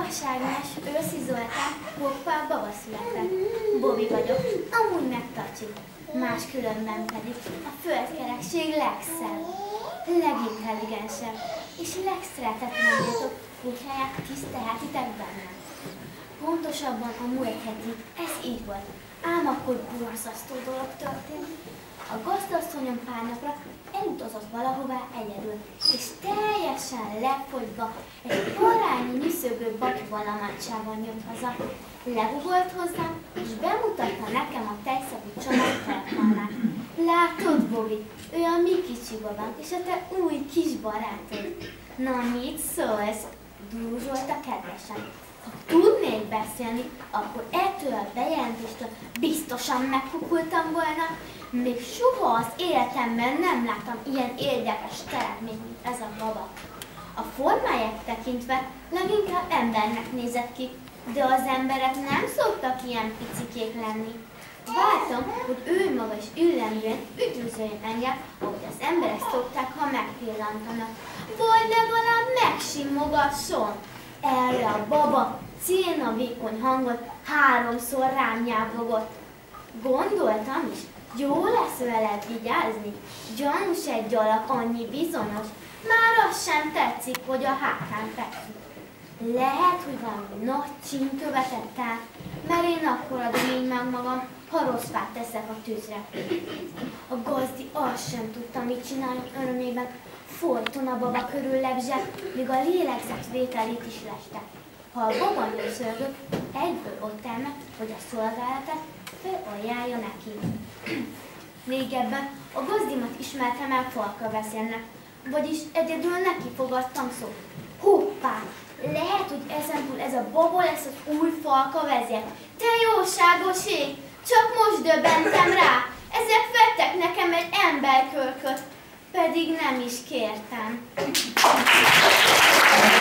Igazságos őszi Zoltán hoppá baba született. Bobby vagyok, amúgy megtartjuk. Máskülönben pedig a földkerekség legszebb, legintelligensebb és legszeretetlenebb kutyáját tisztelhetitek bennem. Pontosabban a múlt hétig ez így volt, ám akkor borzasztó dolog történt. A gazdasszonyom pár napra elutazott valahová egyedül, és teljesen lefogyva egy parányi nyüszögő bakivalamátságban jött haza. Legugolt hozzám, és bemutatta nekem a tejszavú csomag felhalmát. Látod, Bobby, ő a mi kicsi babánk, és a te új kis barátod. Na, mit szólsz? Dúzsolt a kedvesen. Ha tudnék beszélni, akkor ettől a bejelentéstől biztosan megkukultam volna. Még soha az életemben nem láttam ilyen érdekes teremtményt, mint ez a baba. A formáját tekintve leginkább embernek nézett ki, de az emberek nem szoktak ilyen picikék lenni. Vártam, hogy ő maga is ülleműen üdvözöljön engem, ahogy az emberek szokták, ha megpillantanak. Vagy legalább megsimogasson. Erre a baba célna vékony hangot háromszor rám nyávogott. Gondoltam is, jó lesz veled vigyázni. Gyanús egy alak, annyi bizonyos. Már az sem tetszik, hogy a hátán fekszik. Lehet, hogy valami nagy csín követett el, mert én akkor adom így meg magam, ha rossz fát teszek a tűzre. A gazdi azt sem tudta, mit csinálni örömében. Folyton a baba körül lebzsett, míg a lélegzetvételét is leste. Ha a baba nyőszörgött, egyből ott elme, hogy a szolgálatát felajánlja neki. Régebben a gazdimat ismertem el Falka Veszélnek, vagyis egyedül neki fogadtam szót. Hoppá! Lehet, hogy ezentúl ez a baba lesz az új Falka vezér. Te jóságos ég! Csak most döbbentem rá! Ezek vettek nekem egy emberkölköt, pedig nem is kértem.